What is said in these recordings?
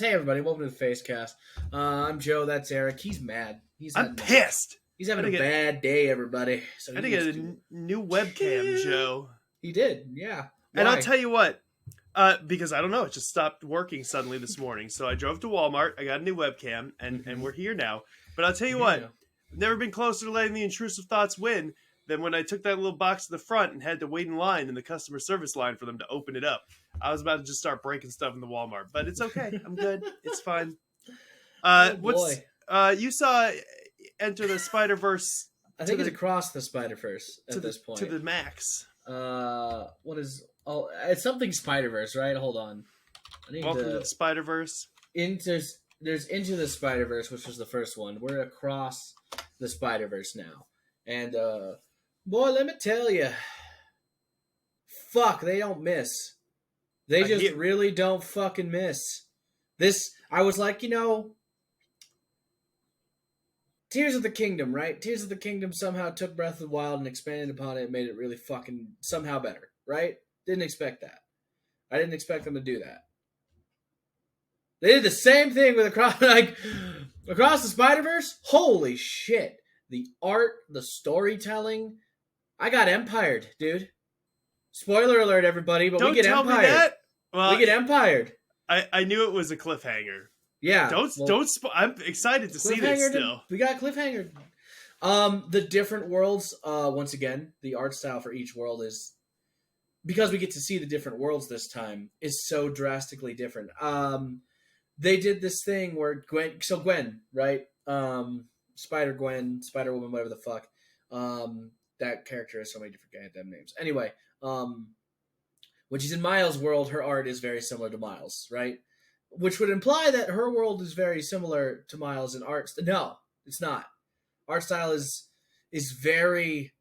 Hey everybody, welcome to the PhazeCast. I'm Joe. That's Eric. He's mad. I'm pissed. He's having a bad day, everybody. So I had to get a new webcam, Joe. He did, yeah. Why? And I'll tell you what, because I don't know, it just stopped working suddenly this morning. So I drove to Walmart. I got a new webcam, and we're here now. But I'll tell you what, I've never been closer to letting the intrusive thoughts win than when I took that little box to the front and had to wait in line in the customer service line for them to open it up. I was about to just start breaking stuff in the Walmart, but it's okay. I'm good. It's fine. You saw Enter the Spider-Verse? I think it's Across the Spider-Verse at this point. To the max. What is... Oh, it's something Spider-Verse, right? Hold on. Welcome to the Spider-Verse. There's Into the Spider-Verse, which was the first one. We're Across the Spider-Verse now. And, boy, let me tell you. Fuck, they don't miss. They just really don't fucking miss. I was like, Tears of the Kingdom, right? Tears of the Kingdom somehow took Breath of the Wild and expanded upon it and made it really fucking somehow better, right? Didn't expect that. I didn't expect them to do that. They did the same thing with Across the Spider-Verse. Holy shit. The art, the storytelling. I got empired, dude. Spoiler alert, everybody, but we get empired. Don't tell me that. Well, we get empired. I knew it was a cliffhanger. Yeah. I'm excited to see this still. We got cliffhanger. The different worlds, once again, the art style for each world is, because we get to see the different worlds this time, is so drastically different. They did this thing where Gwen, right? Spider-Gwen, Spider-Woman, whatever the fuck. That character has so many different goddamn names. Anyway, when she's in Miles' world, her art is very similar to Miles, right? Which would imply that her world is very similar to Miles in art. No, it's not. Art style is very...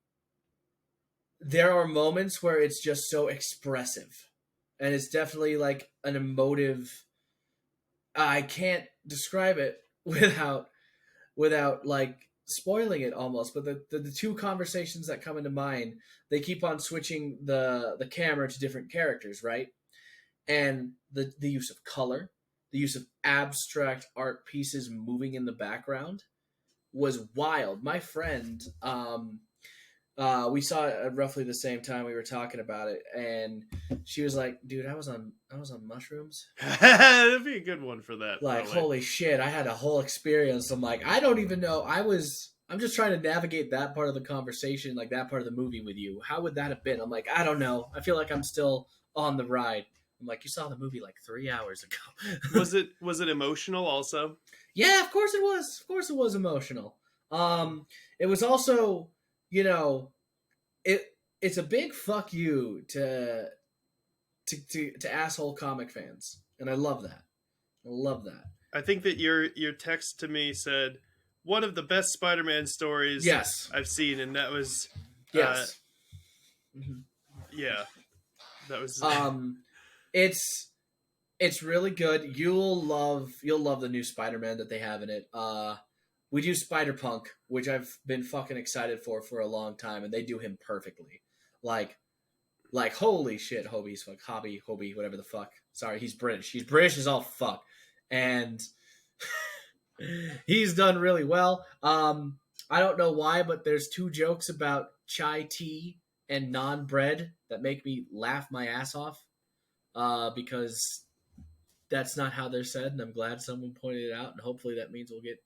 There are moments where it's just so expressive. And it's definitely like an emotive... I can't describe it without like spoiling it almost, but the two conversations that come into mind, they keep on switching the camera to different characters, right? And the use of color, the use of abstract art pieces moving in the background was wild. My friend, we saw it at roughly the same time we were talking about it, and she was like, dude, I was on mushrooms. That'd be a good one for that. Like, holy shit, I had a whole experience. I'm like, I don't even know. I'm just trying to navigate that part of the conversation, like that part of the movie with you. How would that have been? I'm like, I don't know. I feel like I'm still on the ride. I'm like, you saw the movie like 3 hours ago. Was it emotional also? Yeah, of course it was. Of course it was emotional. It was also, it's a big fuck you to asshole comic fans, and I love that. I think that your text to me said one of the best Spider-Man stories I've seen, and that was yes. Yeah, that was it's really good. You'll love the new Spider-Man that they have in it. We do Spider-Punk, which I've been fucking excited for a long time, and they do him perfectly. Like holy shit, Hobie's fuck, Hobie, whatever the fuck. Sorry, he's British. He's British as all fuck, and he's done really well. I don't know why, but there's 2 jokes about chai tea and non-bread that make me laugh my ass off, because that's not how they're said, and I'm glad someone pointed it out, and hopefully that means we'll get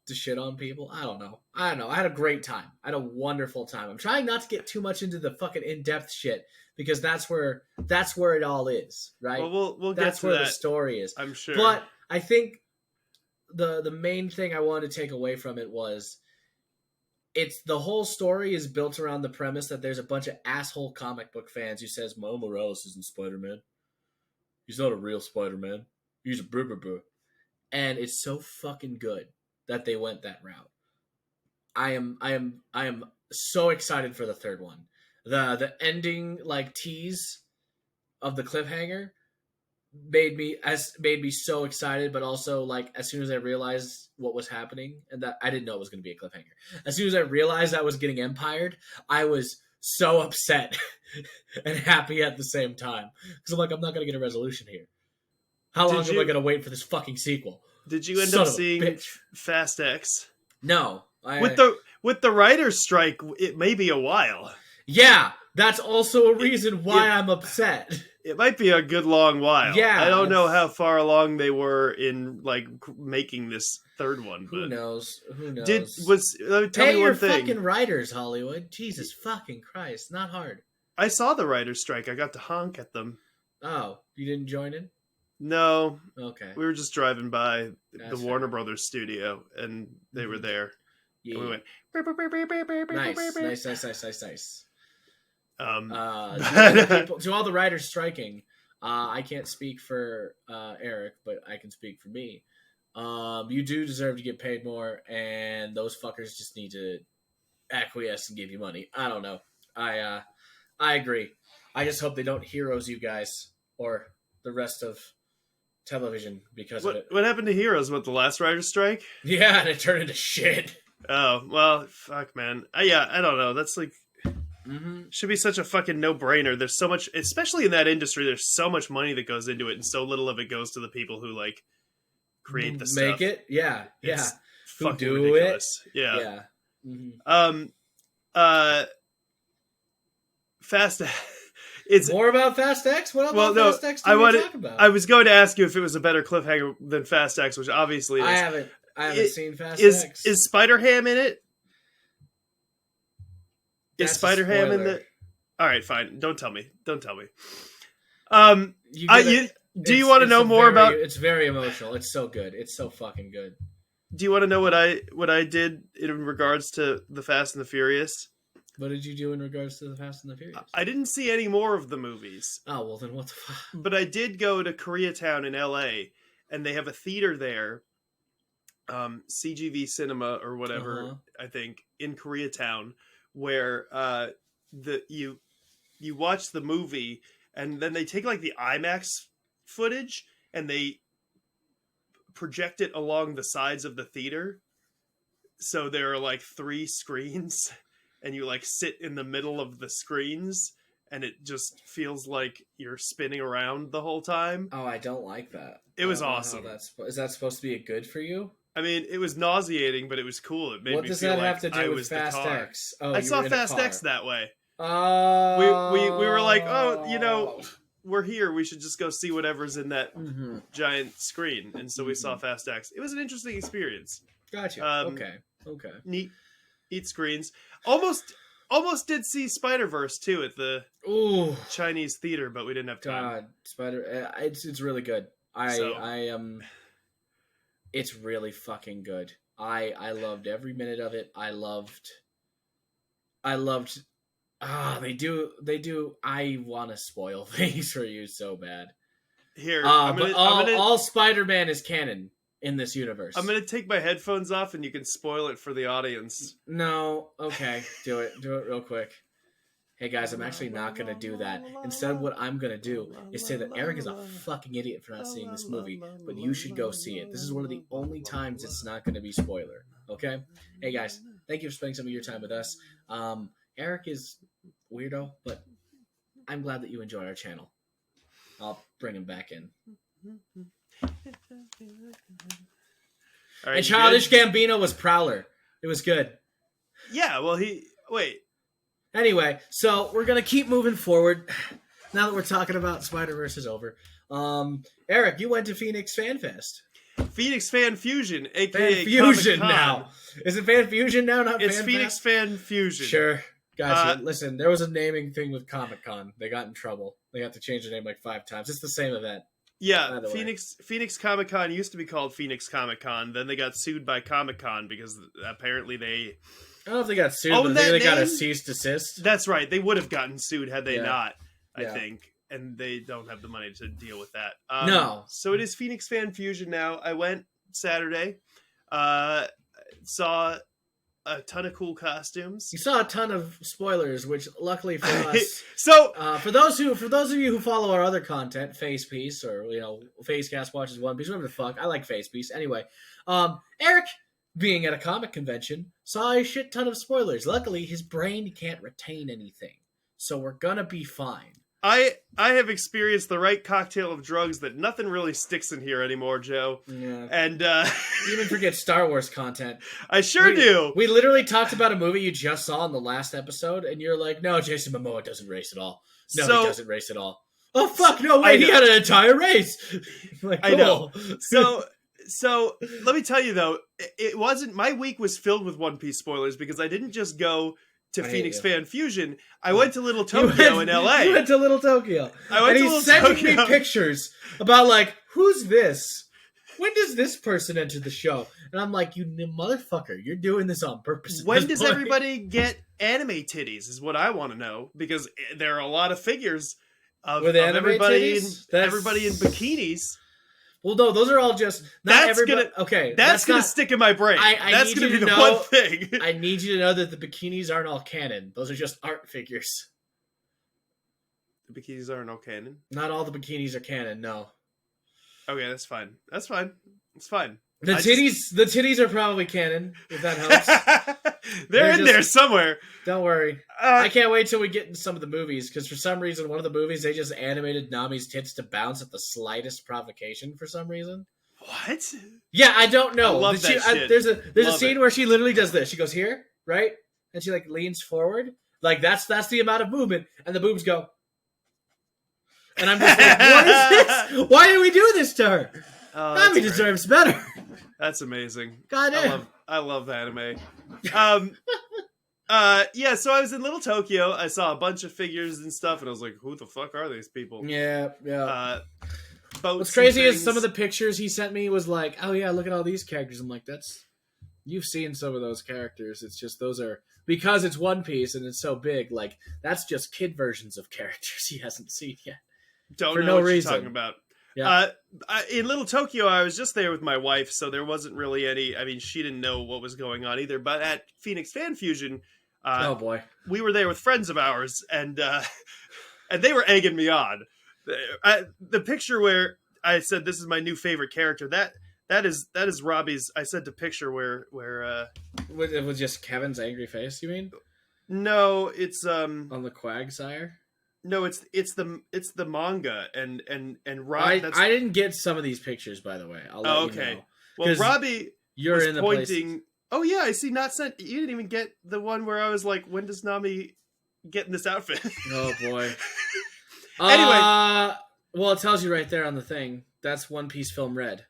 to shit on people. I don't know. I had a great time. I had a wonderful time. I'm trying not to get too much into the fucking in-depth shit, because that's where it all is, right? Well, we'll that's get to where that, the story is. I'm sure. But I think the main thing I wanted to take away from it was the whole story is built around the premise that there's a bunch of asshole comic book fans who says Miles Morales isn't Spider-Man. He's not a real Spider-Man. He's a boo. And it's so fucking good that they went that route. I am so excited for the third one. The ending tease of the cliffhanger made me so excited, but also as soon as I realized what was happening, and that I didn't know it was going to be a cliffhanger. As soon as I realized I was getting empired, I was so upset and happy at the same time, because I'm like, I'm not going to get a resolution here. How long am I gonna wait for this fucking sequel? Did you end up seeing Fast X? No. With the writer's strike, it may be a while. Yeah, that's also a reason why I'm upset. It might be a good long while. Yeah, I don't know how far along they were in like making this third one. But who knows? Who knows? Tell me one thing. Fucking writers, Hollywood. Jesus fucking Christ, not hard. I saw the writer's strike. I got to honk at them. Oh, you didn't join in? No. Okay. We were just driving by the Warner Brothers studio, and they were there. Yeah. And we went. Nice. To all the writers striking, I can't speak for Eric, but I can speak for me. You do deserve to get paid more, and those fuckers just need to acquiesce and give you money. I don't know. I agree. I just hope they don't heroes you guys or the rest of television because of it. What happened to Heroes? What, the last writer's strike? Yeah, and it turned into shit. Oh, well, fuck, man. I don't know. That's like... Should be such a fucking no-brainer. There's so much, especially in that industry, there's so much money that goes into it, and so little of it goes to the people who, like, create the stuff. Make it? Yeah. It's who fucking do ridiculous. it? Yeah. Mm-hmm. Fast... It's more about Fast X? What about Fast X do you talk about? I was going to ask you if it was a better cliffhanger than Fast X, which obviously it is. I haven't seen Fast X. Is Spider-Ham in it? Is Spider-Ham in the... All right, fine. Don't tell me. Do you want to know more about... It's very emotional. It's so good. It's so fucking good. Do you want to know what I did in regards to the Fast and the Furious? What did you do in regards to the Fast and the Furious? I didn't see any more of the movies. Oh, well then what the fuck? But I did go to Koreatown in LA, and they have a theater there, CGV Cinema or whatever, I think, in Koreatown, where you watch the movie, and then they take like the IMAX footage, and they project it along the sides of the theater. So there are like 3 screens. And you like sit in the middle of the screens, and it just feels like you're spinning around the whole time. Oh, I don't like that. It was awesome. Is that supposed to be good for you? I mean, it was nauseating, but it was cool. It made what me does feel that like have to do I with was Fast the car. X? Oh, I saw Fast X that way. Oh, we were like, oh, we're here. We should just go see whatever's in that giant screen. And so we saw Fast X. It was an interesting experience. Gotcha. Okay. Neat screens. Almost did see Spider-Verse too at the Chinese theater, but we didn't have time. God, it's really good. It's really fucking good. I loved every minute of it. I loved. They do. I want to spoil things for you so bad. Here, all Spider-Man is canon in this universe. I'm gonna take my headphones off, and you can spoil it for the audience. No, okay, do it real quick. Hey guys, I'm actually not gonna do that. Instead, what I'm gonna do is say that Eric is a fucking idiot for not seeing this movie, but you should go see it. This is one of the only times it's not gonna be spoiler. Okay? Hey guys, thank you for spending some of your time with us. Eric is weirdo, but I'm glad that you enjoy our channel. I'll bring him back in. Right, and Childish Gambino was Prowler. It was good. Yeah, well, Anyway, so we're going to keep moving forward now that we're talking about Spider-Verse is over. Eric, you went to Phoenix Fan Fest. Phoenix Fan Fusion, a.k.a. Fan Fusion now. Is it Fan Fusion now, not It's Fan Phoenix Fest? Fan Fusion. Sure. Gotcha. Listen, there was a naming thing with Comic-Con. They got in trouble. They got to change the name like 5 times. It's the same event. Yeah, Phoenix Comic-Con used to be called Phoenix Comic-Con. Then they got sued by Comic-Con because apparently they... I don't know if they got sued, but I think they got a cease desist. That's right. They would have gotten sued had they not, I Yeah. think. And they don't have the money to deal with that. No. So it is Phoenix Fan Fusion now. I went Saturday. Saw a ton of cool costumes. You saw a ton of spoilers, which luckily for us. So for those of you who follow our other content, FazePiece or PhazeCast watches One Piece, whatever the fuck. I like FazePiece. Anyway, Eric, being at a comic convention, saw a shit ton of spoilers. Luckily, his brain can't retain anything, so we're gonna be fine. I have experienced the right cocktail of drugs that nothing really sticks in here anymore, Joe. Yeah. And You even forget Star Wars content. I sure do. We literally talked about a movie you just saw in the last episode, and you're like, no, Jason Momoa doesn't race at all. No, he doesn't race at all. Oh, fuck, no way, he had an entire race. Like, cool. I know. So let me tell you, though, it wasn't... My week was filled with One Piece spoilers because I didn't just go to Phoenix Fan Fusion. I went to Little Tokyo in LA. You went to Little Tokyo. And he's sending me pictures about, like, who's this? When does this person enter the show? And I'm like, you motherfucker, you're doing this on purpose. When does everybody get anime titties is what I want to know. Because there are a lot of figures of everybody in bikinis. Well, no, those are all just... That's going to stick in my brain. That's going to be the one thing. I need you to know that the bikinis aren't all canon. Those are just art figures. The bikinis aren't all canon? Not all the bikinis are canon, no. Okay, that's fine. That's fine. It's fine. The titties are probably canon, if that helps. They're in there somewhere. Don't worry. I can't wait till we get into some of the movies, because for some reason, one of the movies, they just animated Nami's tits to bounce at the slightest provocation for some reason. What? Yeah, I don't know. I love that shit. There's a scene where she literally does this. She goes here, right? And she like leans forward. Like that's the amount of movement, and the boobs go. And I'm just like, what is this? Why did we do this to her? Nami deserves better. That's amazing. Goddamn. I love anime. Yeah, so I was in Little Tokyo. I saw a bunch of figures and stuff, and I was like, who the fuck are these people? Yeah. Boats. What's crazy is some of the pictures he sent me was like, oh yeah, look at all these characters. I'm like, you've seen some of those characters. It's just those are, because it's One Piece and it's so big, like, that's just kid versions of characters he hasn't seen yet. Don't know what you're talking about. Yeah. In Little Tokyo, I was just there with my wife, so there wasn't really any... I mean, she didn't know what was going on either. But at Phoenix Fan Fusion... oh, boy. We were there with friends of ours, and they were egging me on. The picture where I said, this is my new favorite character, that is Robbie's... I said the picture where it was just Kevin's angry face, you mean? No, it's... on the Quagsire? No, it's the manga and Rob. I didn't get some of these pictures, by the way. I'll let you know. Well, Robbie you're was in the pointing. places. Oh yeah, I see. Not sent. You didn't even get the one where I was like, when does Nami get in this outfit? Oh boy. Anyway, well, it tells you right there on the thing. That's One Piece Film Red.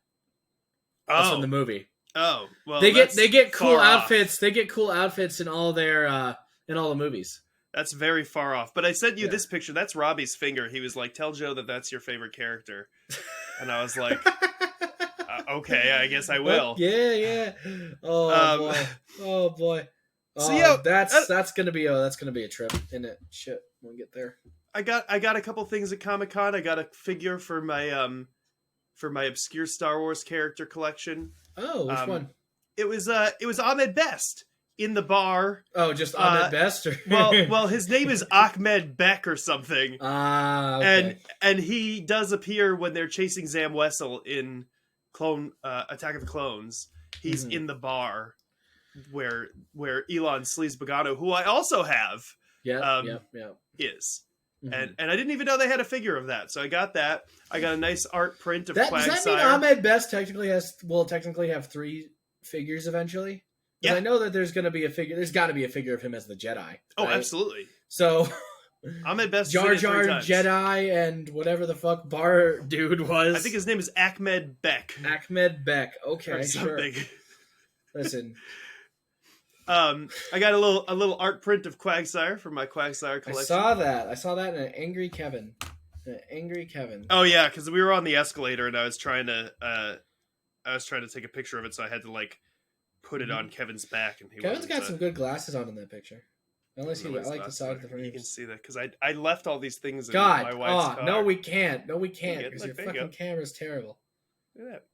That's in the movie. Oh well, they get cool outfits. They get cool outfits in all their in all the movies. That's very far off. But I sent you this picture. That's Robbie's finger. He was like, tell Joe that that's your favorite character. And I was like, okay, I guess I will. Yeah. Oh boy. So yeah, that's gonna be a trip, isn't it? Shit, when we get there. I got a couple things at Comic-Con. I got a figure for my obscure Star Wars character collection. Oh, which one? It was Ahmed Best. In the bar. Oh, just Ahmed Best? Or... well, his name is Ahmed Beck or something. Okay. And he does appear when they're chasing Zam Wessel in Attack of the Clones. He's in the bar where Elon Sleaze Bogano, who I also have, is. Mm-hmm. And I didn't even know they had a figure of that. So I got that. I got a nice art print of Quagsire. Does that mean Ahmed Best technically have 3 figures eventually? Yeah. I know that there's going to be a figure. There's got to be a figure of him as the Jedi. Right? Oh, absolutely. So, Ahmed Best Jar Jar Jedi and whatever the fuck bar dude was. I think his name is Ahmed Beck. Ahmed Beck. Okay, sure. Listen. I got a little art print of Quagsire from my Quagsire collection. I saw that in an Angry Kevin. Oh yeah, because we were on the escalator and I was trying to take a picture of it, so I had to like put it on Kevin's back, and Kevin's got some good glasses on in that picture. Unless I like the side of the frames. You can see that because I left all these things in my wife's car. No, we can't. Because your fucking camera's terrible. Look at that.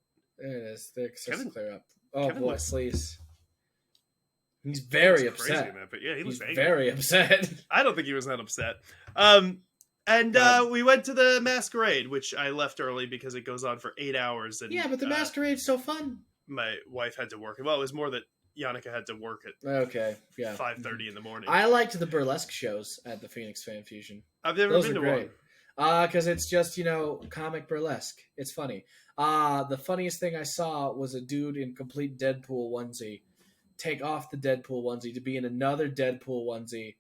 There it is. There, Kevin, clear up. Oh Kevin boy, Sleaze. He's very upset. But yeah, he was very upset. I don't think he was that upset. We went to the Masquerade, which I left early because it goes on for 8 hours. And, yeah, but the Masquerade's so fun. My wife had to work. Well, it was more that Yannicka had to work at 5:30 in the morning. I liked the burlesque shows at the Phoenix Fan Fusion. I've never been to one. Because it's just, comic burlesque. It's funny. The funniest thing I saw was a dude in complete Deadpool onesie take off the Deadpool onesie to be in another Deadpool onesie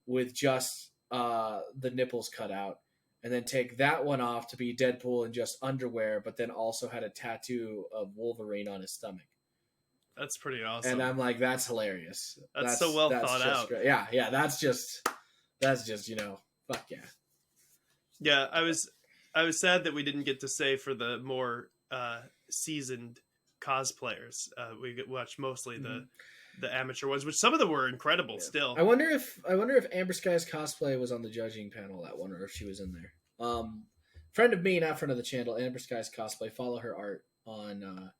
with just the nipples cut out, and then take that one off to be Deadpool in just underwear, but then also had a tattoo of Wolverine on his stomach. That's pretty awesome. And I'm like, that's hilarious. That's so well thought out. Great. Yeah, that's just, fuck yeah. Yeah, I was sad that we didn't get to say for the more seasoned cosplayers. We watched mostly the amateur ones, which some of them were incredible. Yeah. Still, I wonder if Amber Sky's cosplay was on the judging panel that one, or if she was in there. Friend of me, not friend of the channel, Amber Sky's cosplay. Follow her art on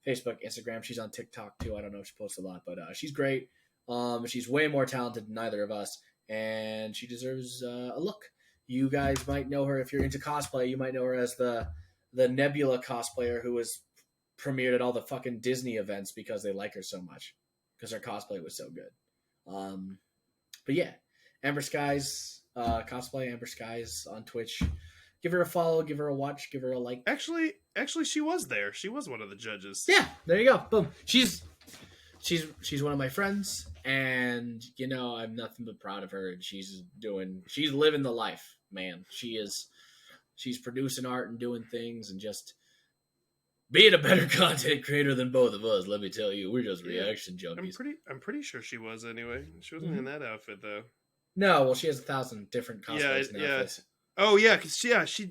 Facebook, Instagram. She's on TikTok too. I don't know if she posts a lot, but she's great. She's way more talented than either of us, and she deserves a look. You guys might know her if you're into cosplay. You might know her as the Nebula cosplayer who was premiered at all the fucking Disney events because they like her so much, because her cosplay was so good. But yeah, Amber Skies cosplay, Amber Skies on Twitch. Give her a follow, give her a watch, give her a like. Actually, she was there. She was one of the judges. Yeah, there you go. Boom. She's one of my friends, and I'm nothing but proud of her. And she's living the life, man. She's producing art and doing things, and just being a better content creator than both of us. Let me tell you, we're just reaction junkies. I'm pretty sure she was anyway. She wasn't in that outfit though. No, well, she has 1,000 different cosplays. Yeah. Oh yeah, because she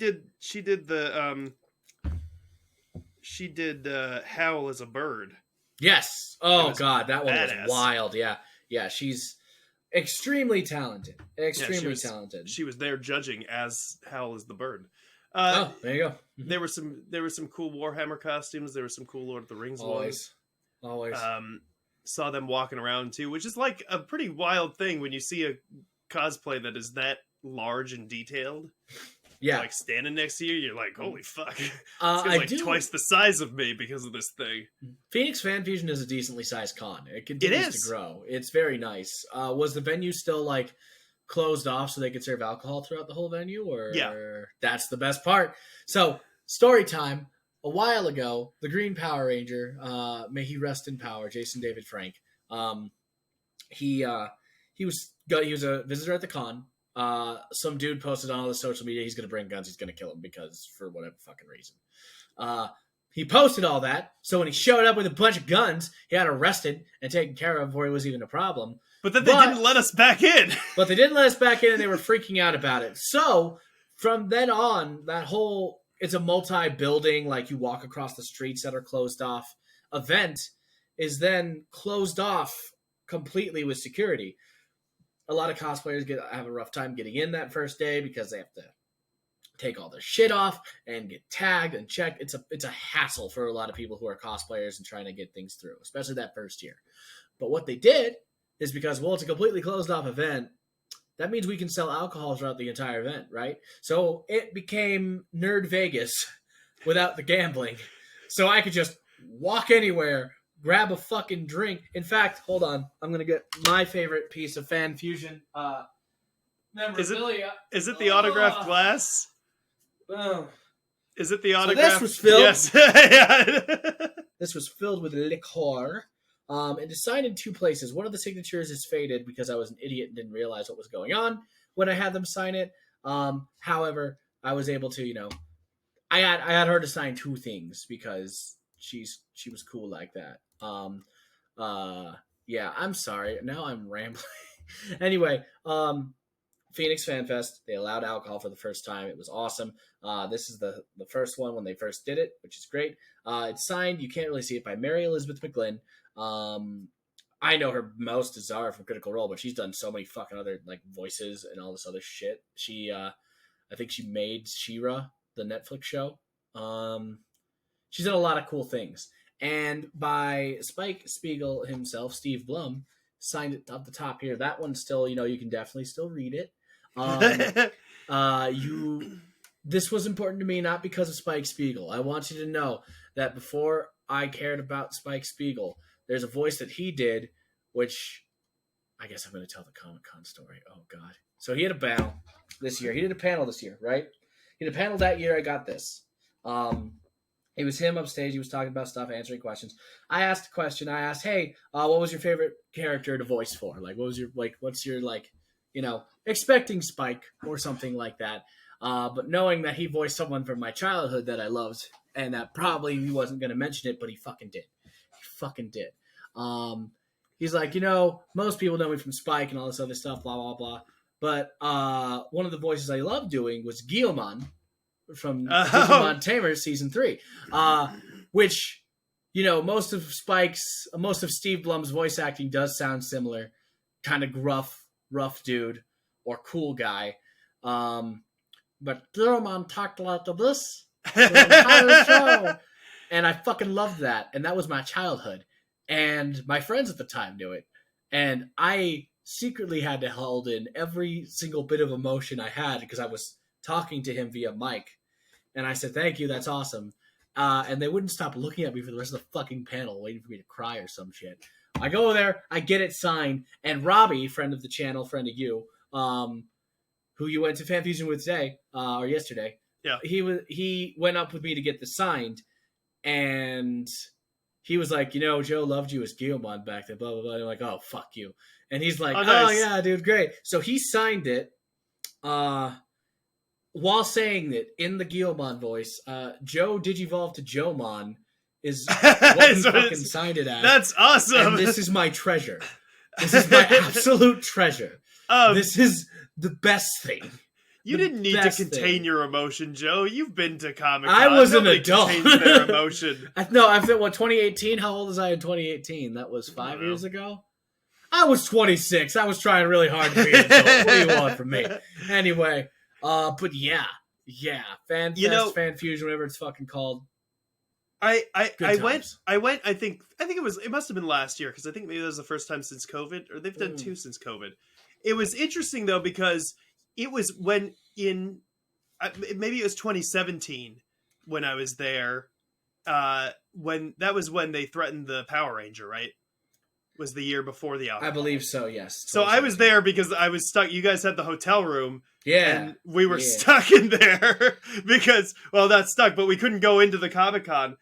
did Howl as a bird. Yes. Oh god, that one was wild. Yeah. She's extremely talented. Talented. She was there judging as Howl as the bird. There you go. Mm-hmm. There were some cool Warhammer costumes. There were some cool Lord of the Rings ones. Always. Saw them walking around too, which is like a pretty wild thing when you see a cosplay that is that large and detailed. Yeah, like standing next to you, you're like, holy fuck. It's like twice the size of me because of this thing. Phoenix Fan Fusion is a decently sized con. It continues to grow. It's very nice. Was the venue still like closed off so they could serve alcohol throughout the whole venue? Or yeah, that's the best part. So story time. A while ago, the Green Power Ranger, may he rest in power, Jason David Frank. He was a visitor at the con. Some dude posted on all the social media he's going to bring guns, he's going to kill him because for whatever fucking reason. He posted all that, so when he showed up with a bunch of guns, he got arrested and taken care of before he was even a problem. But then they didn't let us back in. But they didn't let us back in, and they were freaking out about it. So from then on, that whole it's a multi-building, like you walk across the streets that are closed off event is then closed off completely with security. A lot of cosplayers have a rough time getting in that first day because they have to take all their shit off and get tagged and checked. It's a hassle for a lot of people who are cosplayers and trying to get things through, especially that first year. But what they did is because, well, it's a completely closed off event, that means we can sell alcohol throughout the entire event, right? So it became Nerd Vegas without the gambling. So I could just walk anywhere, grab a fucking drink. In fact, hold on. I'm going to get my favorite piece of Fan Fusion memorabilia. Is it the autographed glass? Boom. Is it the autographed? So this was filled. Yes. Yeah. This was filled with liqueur. And it's signed in two places. One of the signatures is faded because I was an idiot and didn't realize what was going on when I had them sign it. However, I was able to, I had her to sign two things because she was cool like that. Yeah, I'm sorry. Now I'm rambling. Anyway, Phoenix Fan Fest, they allowed alcohol for the first time. It was awesome. This is the first one when they first did it, which is great. It's signed. You can't really see it by Mary Elizabeth McGlynn. I know her most as Zara from Critical Role, but she's done so many fucking other like voices and all this other shit. She, I think she made She-Ra, the Netflix show. She's done a lot of cool things. And by Spike Spiegel himself, Steve Blum, signed it up the top here. That one still, you can definitely still read it. This was important to me, not because of Spike Spiegel. I want you to know that before I cared about Spike Spiegel, there's a voice that he did, which I guess I'm going to tell the Comic-Con story. Oh, God. So he had a panel. this year. He did a panel this year, right? He did a panel that year. I got this. It was him upstage. He was talking about stuff, answering questions. I asked a question. I asked, "Hey, what was your favorite character to voice for? Like, what was your What's your expecting Spike or something like that?" But knowing that he voiced someone from my childhood that I loved, and that probably he wasn't going to mention it, but he fucking did. He fucking did. He's like, most people know me from Spike and all this other stuff, blah blah blah. But one of the voices I loved doing was Guilmon from Digimon Tamers Season 3, which, most of Steve Blum's voice acting does sound similar, kind of rough dude or cool guy. But Guilmon talked like this the entire show, and I fucking loved that, and that was my childhood, and my friends at the time knew it, and I secretly had to hold in every single bit of emotion I had because I was talking to him via mic, and I said, "Thank you, that's awesome." And they wouldn't stop looking at me for the rest of the fucking panel, waiting for me to cry or some shit. I go there, I get it signed, and Robbie, friend of the channel, friend of you, who you went to Fan Fusion with today, or yesterday, yeah, he went up with me to get this signed, and he was like, Joe loved you as Guilmon back then, blah, blah, blah. And I'm like, oh, fuck you. And he's like, nice. Oh, yeah, dude, great. So he signed it while saying that in the Guilmon voice. Joe Digivolve to Joemon is what he fucking signed it as. That's awesome. And this is my treasure. This is my absolute treasure. This is the best thing. You didn't need to contain your emotion, Joe. You've been to Comic-Con. I was an adult. Contains their emotion. No, I feel 2018? How old was I in 2018? That was 5 years ago? I was 26. I was trying really hard to be an adult. What do you want from me? Anyway, but yeah. Fan Fest, Fan Fusion, whatever it's fucking called. I went, I think it must have been last year, because I think maybe that was the first time since COVID, or they've done two since COVID. It was interesting, though, because it was maybe it was 2017 when I was there. When they threatened the Power Ranger, right? Was the year before the outbreak. I believe so, yes. So I was there because I was stuck. You guys had the hotel room. Yeah. And we were stuck in there because, not stuck, but we couldn't go into the Comic-Con.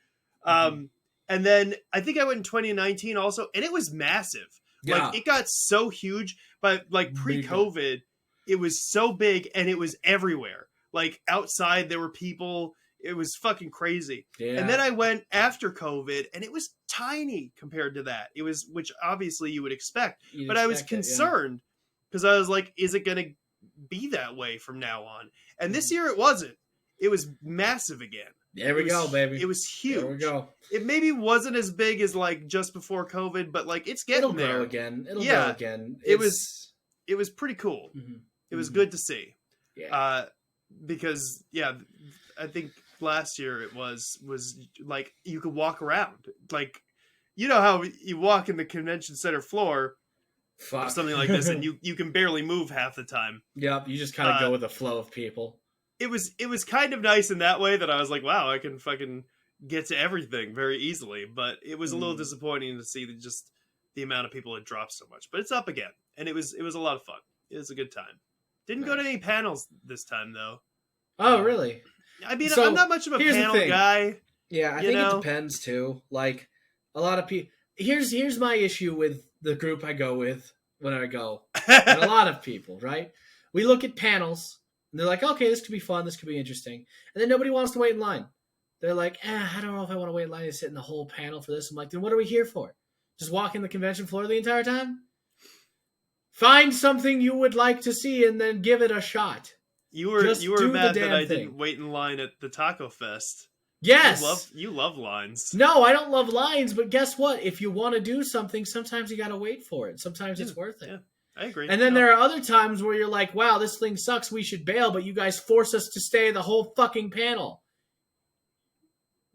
And then I think I went in 2019 also, and it was massive. Yeah. Like, it got so huge, but pre-COVID, it was so big and it was everywhere. Like, outside there were people. It was fucking crazy. Yeah. And then I went after COVID, and it was tiny compared to that. It was, which obviously you would expect. But I was concerned because I was like, is it going to be that way from now on? And this year it wasn't. It was massive again. There we go, baby. It was huge. There we go. It maybe wasn't as big as just before COVID, but it's getting there. It'll go again. It'll go again. It was pretty cool. Mm-hmm. It was good to see. Yeah. Because I think last year it was like you could walk around, like, how you walk in the convention center floor or something like this, and you can barely move half the time. Yep, you just kind of go with the flow of people. It was kind of nice in that way that I was like, wow, I can fucking get to everything very easily. But it was a little disappointing to see just the amount of people had dropped so much. But it's up again, and it was a lot of fun. It was a good time. Didn't go to any panels this time though. Oh, really? I mean, I'm not much of a panel guy. Yeah, I think it depends too. Like, a lot of people. Here's my issue with the group I go with when I go. And a lot of people, right? We look at panels, and they're like, okay, this could be fun, this could be interesting. And then nobody wants to wait in line. They're like, I don't know if I want to wait in line and sit in the whole panel for this. I'm like, then what are we here for? Just walk in the convention floor the entire time? Find something you would like to see and then give it a shot. You were mad that I didn't wait in line at the Taco Fest. Yes. You love lines. No, I don't love lines, but guess what? If you want to do something, sometimes you got to wait for it. Sometimes it's worth it. Yeah, I agree. And then there are other times where you're like, wow, this thing sucks, we should bail, but you guys force us to stay the whole fucking panel.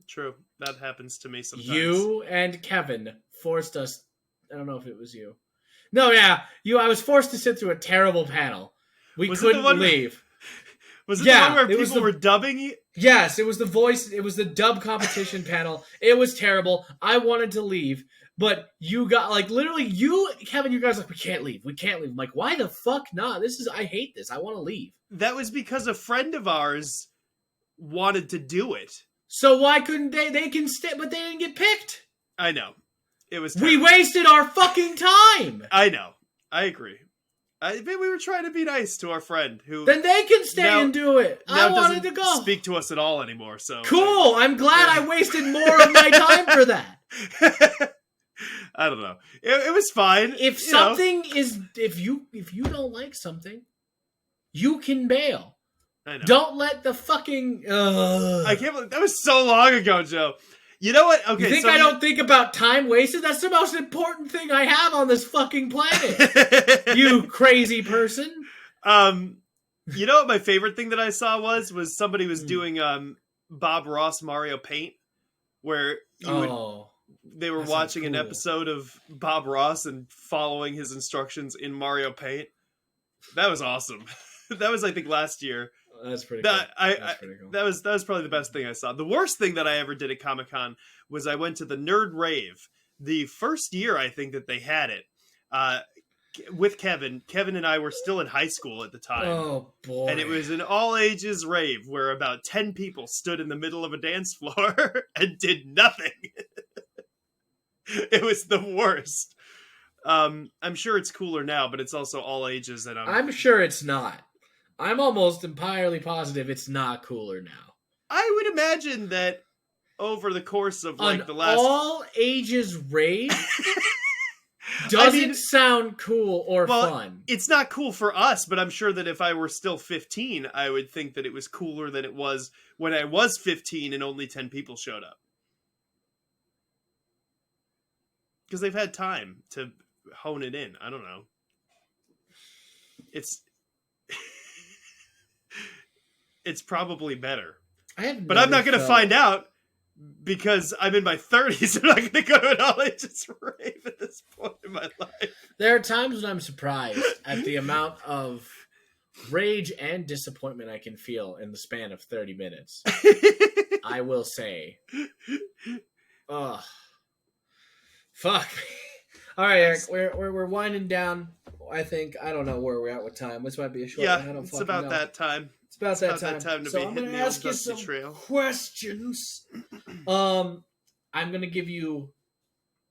True. That happens to me sometimes. You and Kevin forced us. I don't know if it was you. No, yeah. I was forced to sit through a terrible panel. We couldn't leave. Was it the one where people were dubbing you? Yes, it was the voice. It was the dub competition panel. It was terrible. I wanted to leave, But you got like literally you, Kevin, you guys like we can't leave. I'm like, why the fuck not? I hate this. I want to leave. That was because a friend of ours wanted to do it. So why couldn't they? They can stay, but they didn't get picked. I know. It was We terrible. wasted our fucking time. I know. I agree. We were trying to be nice to our friend who Then they can stay now- and do it. now I wanted to doesn't go. speak to us at all anymore. So Cool. I'm glad I wasted more of my time for that. I don't know. It was fine. If you know. something is, if you don't like something, you can bail. I know. Don't let the fucking. I can't believe that was so long ago, Joe. You know what? Okay, You think I don't think about time wasted? That's the most important thing I have on this fucking planet. You crazy person. You know what my favorite thing that I saw was somebody was doing Bob Ross Mario Paint, where they were watching an episode of Bob Ross and following his instructions in Mario Paint. That was awesome. That was, I think, last year. That's pretty cool. That's pretty cool. That was probably the best thing I saw. The worst thing that I ever did at Comic-Con was I went to the Nerd Rave. The first year, I think, that they had it. With Kevin. Kevin and I were still in high school at the time. Oh, boy. And it was an all-ages rave where about 10 people stood in the middle of a dance floor and did nothing. It was the worst. I'm sure it's cooler now, but it's also all ages. And I'm sure it's not. I'm almost entirely positive it's not cooler now. I would imagine that over the course of like the last all ages rave doesn't sound cool or fun. It's not cool for us, but I'm sure that if I were still 15, I would think that it was cooler than it was when I was 15 and only 10 people showed up. Because they've had time to hone it in. I don't know. It's probably better. But I'm not going to find out because I'm in my 30s and I'm not going to go to an all-ages rave at this point in my life. There are times when I'm surprised at the amount of rage and disappointment I can feel in the span of 30 minutes. I will say. Ugh. Fuck. All right, Eric, we're winding down. I think I don't know where we're at with time. This might be a short one. I don't it's about know. that time. It's about that time. To so be I'm going hitting to the ask you old dusty some trail. questions. I'm going to give you.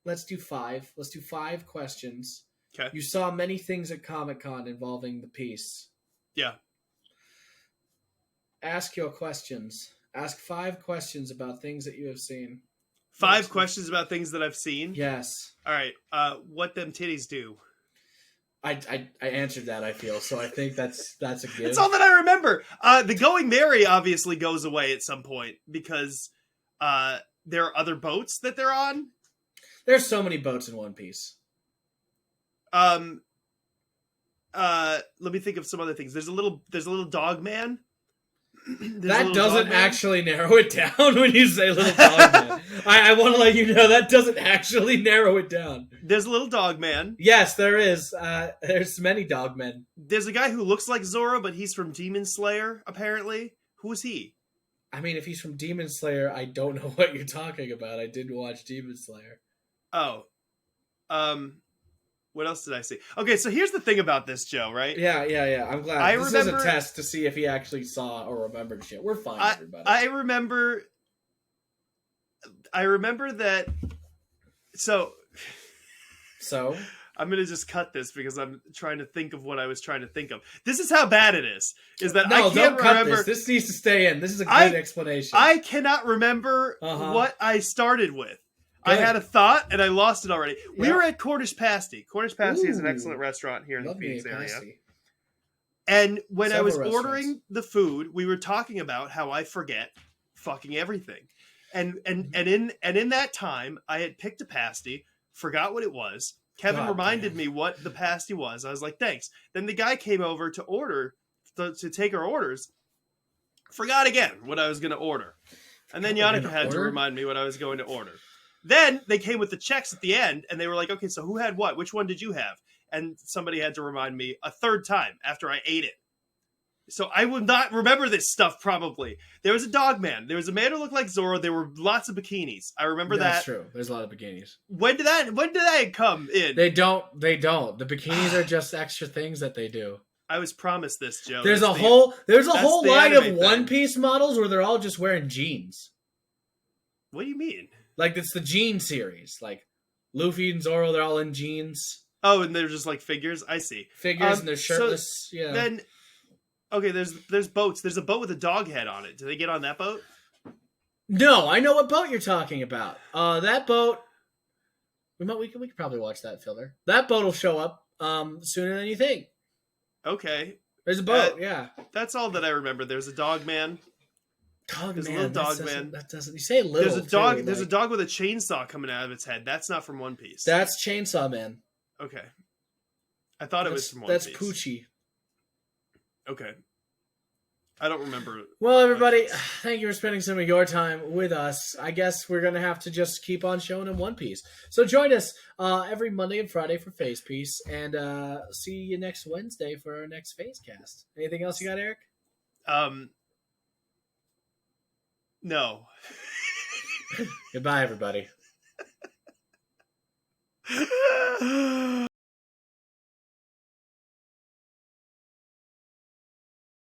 Let's do 5. Let's do 5 questions. Okay. You saw many things at Comic-Con involving the piece. Yeah. Ask your questions. Ask 5 questions about things that you have seen. 5 questions about things that I've seen? Yes. All right. What them titties do? I answered that, I feel, so I think that's a give. That's all that I remember. The Going Merry obviously goes away at some point because there are other boats that they're on. There's so many boats in One Piece. Let me think of some other things. There's a little dog man. That doesn't actually narrow it down when you say little dog man. I want to let you know that doesn't actually narrow it down. There's a little dog man. Yes, there is. There's many dog men. There's a guy who looks like Zoro, but he's from Demon Slayer, apparently. Who is he? I mean, if he's from Demon Slayer, I don't know what you're talking about. I didn't watch Demon Slayer. Oh. What else did I see? Okay, so here's the thing about this, Joe, right? Yeah. I'm glad. This is a test to see if he actually saw or remembered shit. We're fine, everybody. I remember that... So... I'm going to just cut this because I'm trying to think of what I was trying to think of. This is how bad it is. Is that I can't remember... This. This needs to stay in. This is a good explanation. I cannot remember what I started with. Good. I had a thought, and I lost it already. Yeah. We were at Cornish Pasty. Cornish Pasty is an excellent restaurant here in the Phoenix area. Pasty. And when I was ordering the food, we were talking about how I forget fucking everything. And in that time, I had picked a pasty, forgot what it was. Kevin reminded me what the pasty was. I was like, thanks. Then the guy came over to order, to take our orders. Forgot again what I was going to order. And then Yannicka had to remind me what I was going to order. Then they came with the checks at the end, and they were like, okay, so who had what? Which one did you have? And somebody had to remind me a third time after I ate it. So I will not remember this stuff, probably. There was a dog man. There was a man who looked like Zoro. There were lots of bikinis. I remember That's that. true. There's a lot of bikinis. When did that come in? They don't. The bikinis are just extra things that they do. I was promised this, Joe. There's a whole line of anime One thing. Piece models where they're all just wearing jeans. What do you mean? Like, it's the jean series. Like, Luffy and Zoro, they're all in jeans. Oh, and they're just like figures? I see. Figures and they're shirtless. So yeah. Then, okay, there's boats. There's a boat with a dog head on it. Do they get on that boat? No, I know what boat you're talking about. That boat... We could probably watch that filler. That boat will show up sooner than you think. Okay. There's a boat, yeah. That's all that I remember. There's a dog man. There's a little dog man. That doesn't. You say little. There's a dog. Too, there's a dog with a chainsaw coming out of its head. That's not from One Piece. That's Chainsaw Man. Okay. I thought it was from One That's Piece. Poochie. Okay. I don't remember. Well, everybody, thank you for spending some of your time with us. I guess we're going to have to just keep on showing them One Piece. So join us every Monday and Friday for PhazePiece, and see you next Wednesday for our next PhazeCast. Anything else you got, Eric? No. Goodbye, everybody.